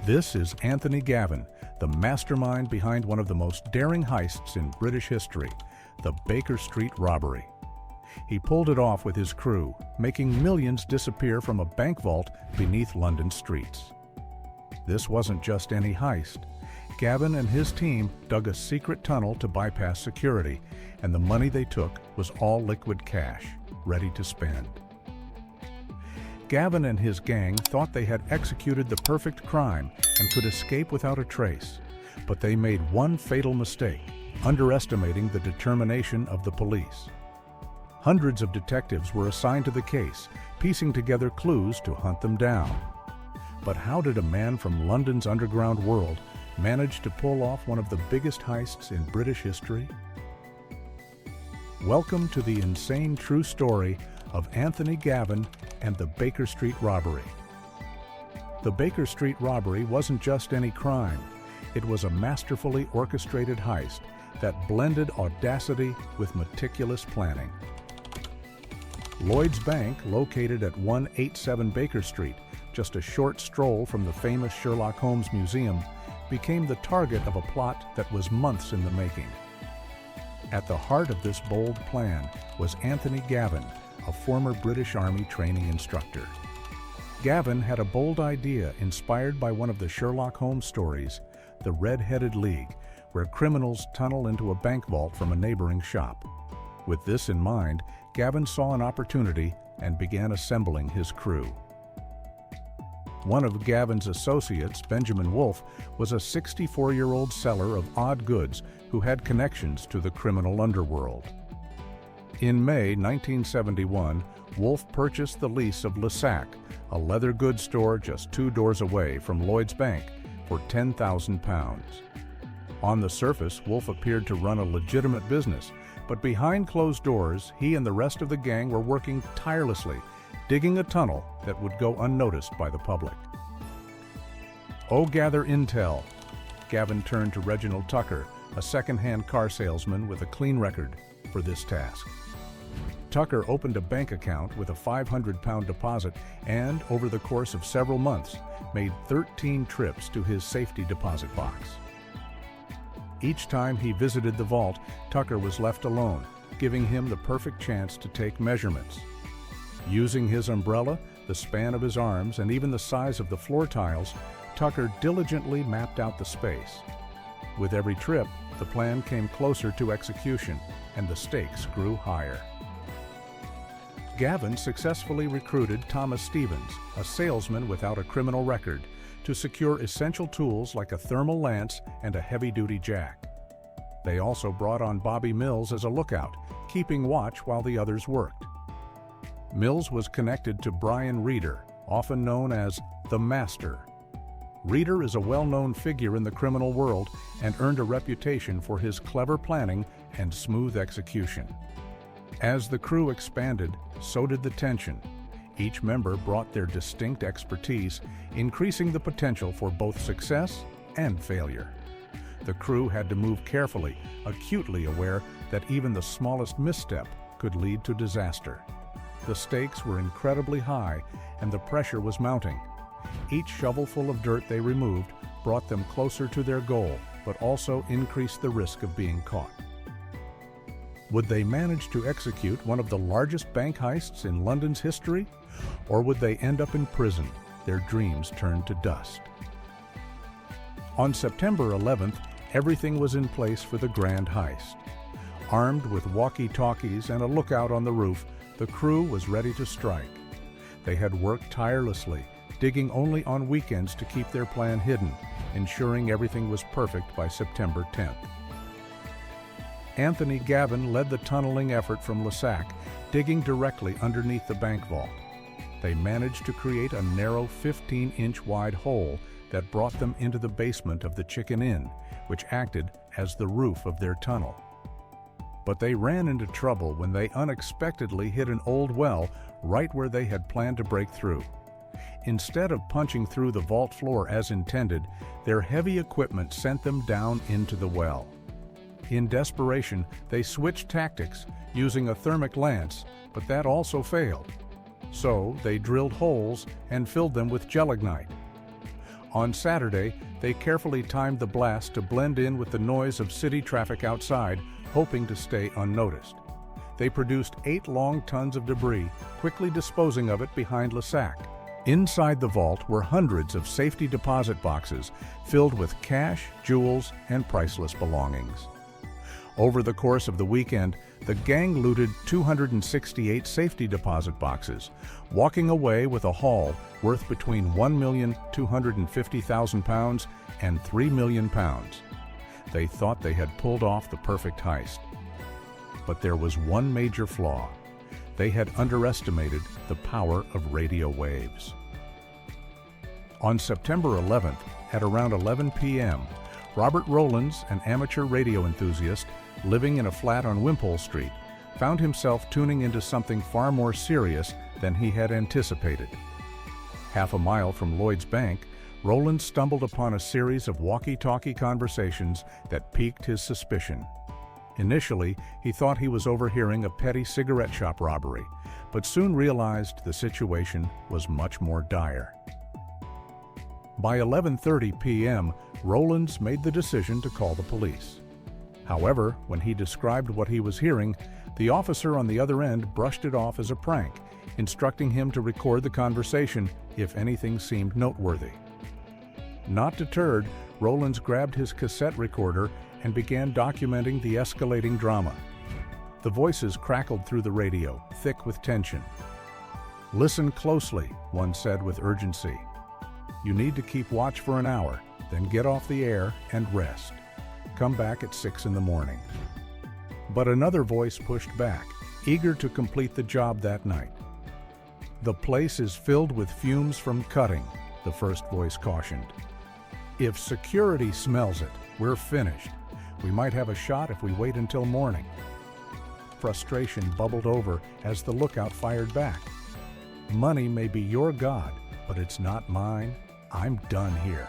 This is Anthony Gavin, the mastermind behind one of the most daring heists in British history, the Baker Street Robbery. He pulled it off with his crew, making millions disappear from a bank vault beneath London streets. This wasn't just any heist. Gavin and his team dug a secret tunnel to bypass security, and the money they took was all liquid cash, ready to spend. Gavin and his gang thought they had executed the perfect crime and could escape without a trace, but they made one fatal mistake, underestimating the determination of the police. Hundreds of detectives were assigned to the case, piecing together clues to hunt them down. But how did a man from London's underground world manage to pull off one of the biggest heists in British history? Welcome to the insane true story of Anthony Gavin and the Baker Street Robbery. The Baker Street Robbery wasn't just any crime. It was a masterfully orchestrated heist that blended audacity with meticulous planning. Lloyd's Bank, located at 187 Baker Street, just a short stroll from the famous Sherlock Holmes Museum, became the target of a plot that was months in the making. At the heart of this bold plan was Anthony Gavin, a former British Army training instructor. Gavin had a bold idea inspired by one of the Sherlock Holmes stories, The Red-Headed League, where criminals tunnel into a bank vault from a neighboring shop. With this in mind, Gavin saw an opportunity and began assembling his crew. One of Gavin's associates, Benjamin Wolfe, was a 64-year-old seller of odd goods who had connections to the criminal underworld. In May 1971, Wolfe purchased the lease of Lissac, a leather goods store just 2 doors away from Lloyd's Bank, for £10,000. On the surface, Wolfe appeared to run a legitimate business, but behind closed doors, he and the rest of the gang were working tirelessly, digging a tunnel that would go unnoticed by the public. "Oh, gather intel." Gavin turned to Reginald Tucker, a second-hand car salesman with a clean record, for this task. Tucker opened a bank account with a £500 deposit and, over the course of several months, made 13 trips to his safety deposit box. Each time he visited the vault, Tucker was left alone, giving him the perfect chance to take measurements. Using his umbrella, the span of his arms, and even the size of the floor tiles, Tucker diligently mapped out the space. With every trip, the plan came closer to execution, and the stakes grew higher. Gavin successfully recruited Thomas Stevens, a salesman without a criminal record, to secure essential tools like a thermal lance and a heavy-duty jack. They also brought on Bobby Mills as a lookout, keeping watch while the others worked. Mills was connected to Brian Reeder, often known as the Master. Reeder is a well-known figure in the criminal world and earned a reputation for his clever planning and smooth execution. As the crew expanded, so did the tension. Each member brought their distinct expertise, increasing the potential for both success and failure. The crew had to move carefully, acutely aware that even the smallest misstep could lead to disaster. The stakes were incredibly high, and the pressure was mounting. Each shovelful of dirt they removed brought them closer to their goal, but also increased the risk of being caught. Would they manage to execute one of the largest bank heists in London's history? Or would they end up in prison, their dreams turned to dust? On September 11th, everything was in place for the grand heist. Armed with walkie-talkies and a lookout on the roof, the crew was ready to strike. They had worked tirelessly, digging only on weekends to keep their plan hidden, ensuring everything was perfect by September 10th. Anthony Gavin led the tunneling effort from Lissac, digging directly underneath the bank vault. They managed to create a narrow 15-inch wide hole that brought them into the basement of the Chicken Inn, which acted as the roof of their tunnel. But they ran into trouble when they unexpectedly hit an old well right where they had planned to break through. Instead of punching through the vault floor as intended, their heavy equipment sent them down into the well. In desperation, they switched tactics, using a thermic lance, but that also failed. So they drilled holes and filled them with gelignite. On Saturday, they carefully timed the blast to blend in with the noise of city traffic outside, hoping to stay unnoticed. They produced 8 long tons of debris, quickly disposing of it behind LeSac. Inside the vault were hundreds of safety deposit boxes filled with cash, jewels, and priceless belongings. Over the course of the weekend, the gang looted 268 safety deposit boxes, walking away with a haul worth between £1,250,000 and £3 million. They thought they had pulled off the perfect heist. But there was one major flaw. They had underestimated the power of radio waves. On September 11th, at around 11 p.m., Robert Rowlands, an amateur radio enthusiast living in a flat on Wimpole Street, found himself tuning into something far more serious than he had anticipated. Half a mile from Lloyd's Bank, Rowlands stumbled upon a series of walkie-talkie conversations that piqued his suspicion. Initially, he thought he was overhearing a petty cigarette shop robbery, but soon realized the situation was much more dire. By 11:30 p.m., Rowlands made the decision to call the police. However, when he described what he was hearing, the officer on the other end brushed it off as a prank, instructing him to record the conversation if anything seemed noteworthy. Not deterred, Rowlands grabbed his cassette recorder and began documenting the escalating drama. The voices crackled through the radio, thick with tension. "Listen closely," one said with urgency. "You need to keep watch for an hour, then get off the air and rest. Come back at 6 in the morning." But another voice pushed back, eager to complete the job that night. "The place is filled with fumes from cutting," the first voice cautioned. "If security smells it, we're finished. We might have a shot if we wait until morning." Frustration bubbled over as the lookout fired back. "Money may be your god, but it's not mine. I'm done here."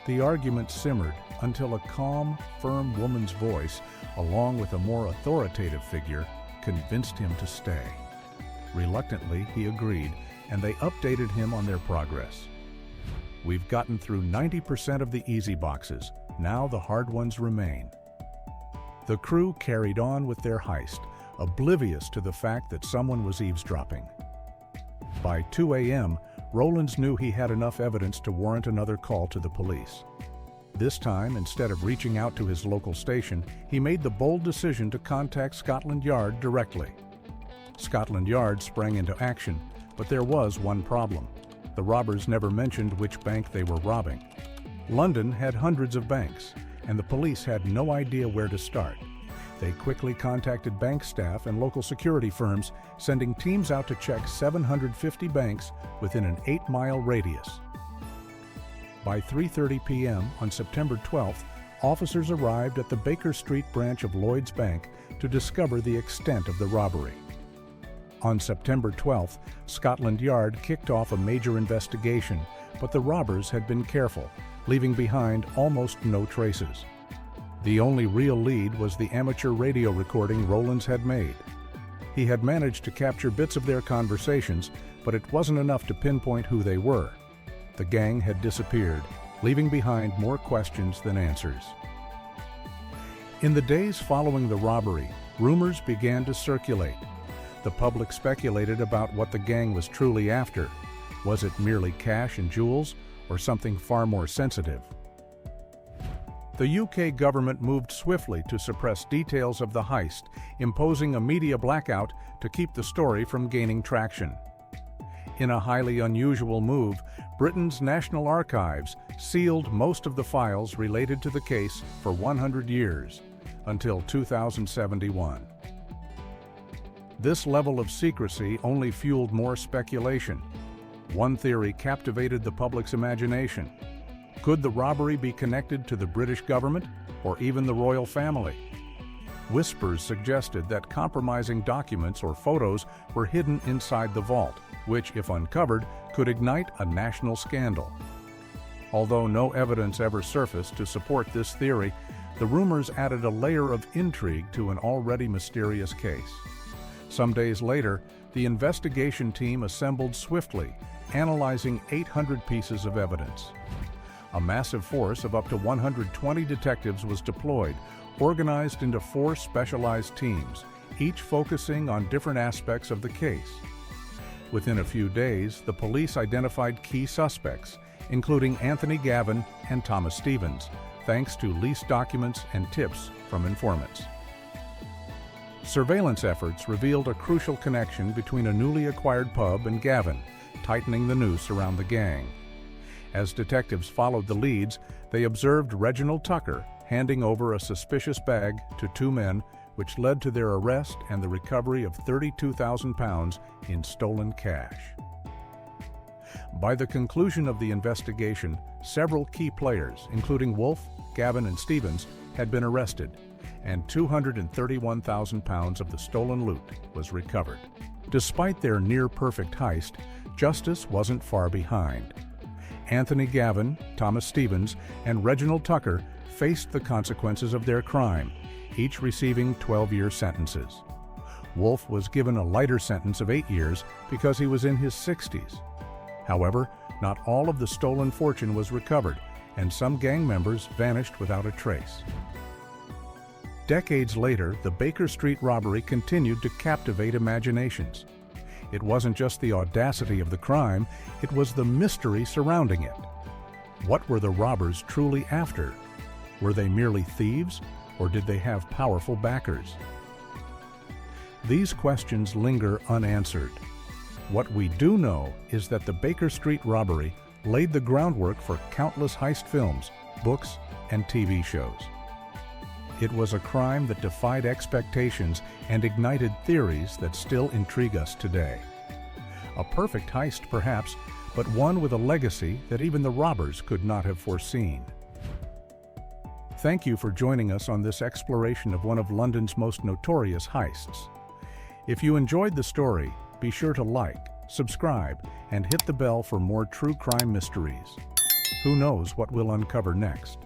The argument simmered until a calm, firm woman's voice, along with a more authoritative figure, convinced him to stay. Reluctantly, he agreed, and they updated him on their progress. "We've gotten through 90% of the easy boxes. Now the hard ones remain." The crew carried on with their heist, oblivious to the fact that someone was eavesdropping. By 2 a.m., Rowlands knew he had enough evidence to warrant another call to the police. This time, instead of reaching out to his local station, he made the bold decision to contact Scotland Yard directly. Scotland Yard sprang into action, but there was one problem. The robbers never mentioned which bank they were robbing. London had hundreds of banks, and the police had no idea where to start. They quickly contacted bank staff and local security firms, sending teams out to check 750 banks within an 8-mile radius. By 3:30 p.m. on September 12th, officers arrived at the Baker Street branch of Lloyd's Bank to discover the extent of the robbery. On September 12th, Scotland Yard kicked off a major investigation, but the robbers had been careful, leaving behind almost no traces. The only real lead was the amateur radio recording Rowlands had made. He had managed to capture bits of their conversations, but it wasn't enough to pinpoint who they were. The gang had disappeared, leaving behind more questions than answers. In the days following the robbery, rumors began to circulate. The public speculated about what the gang was truly after. Was it merely cash and jewels, or something far more sensitive? The UK government moved swiftly to suppress details of the heist, imposing a media blackout to keep the story from gaining traction. In a highly unusual move, Britain's National Archives sealed most of the files related to the case for 100 years, until 2071. This level of secrecy only fueled more speculation. One theory captivated the public's imagination. Could the robbery be connected to the British government or even the royal family? Whispers suggested that compromising documents or photos were hidden inside the vault, which, if uncovered, could ignite a national scandal. Although no evidence ever surfaced to support this theory, the rumors added a layer of intrigue to an already mysterious case. Some days later, the investigation team assembled swiftly, analyzing 800 pieces of evidence. A massive force of up to 120 detectives was deployed, organized into 4 specialized teams, each focusing on different aspects of the case. Within a few days, the police identified key suspects, including Anthony Gavin and Thomas Stevens, thanks to lease documents and tips from informants. Surveillance efforts revealed a crucial connection between a newly acquired pub and Gavin, tightening the noose around the gang. As detectives followed the leads, they observed Reginald Tucker handing over a suspicious bag to 2 men, which led to their arrest and the recovery of £32,000 in stolen cash. By the conclusion of the investigation, several key players, including Wolf, Gavin, and Stevens, had been arrested, and £231,000 of the stolen loot was recovered. Despite their near-perfect heist, justice wasn't far behind. Anthony Gavin, Thomas Stevens, and Reginald Tucker faced the consequences of their crime, each receiving 12-year sentences. Wolf was given a lighter sentence of 8 years because he was in his 60s. However, not all of the stolen fortune was recovered, and some gang members vanished without a trace. Decades later, the Baker Street robbery continued to captivate imaginations. It wasn't just the audacity of the crime, it was the mystery surrounding it. What were the robbers truly after? Were they merely thieves, or did they have powerful backers? These questions linger unanswered. What we do know is that the Baker Street robbery laid the groundwork for countless heist films, books, and TV shows. It was a crime that defied expectations and ignited theories that still intrigue us today. A perfect heist, perhaps, but one with a legacy that even the robbers could not have foreseen. Thank you for joining us on this exploration of one of London's most notorious heists. If you enjoyed the story, be sure to like, subscribe, and hit the bell for more true crime mysteries. Who knows what we'll uncover next?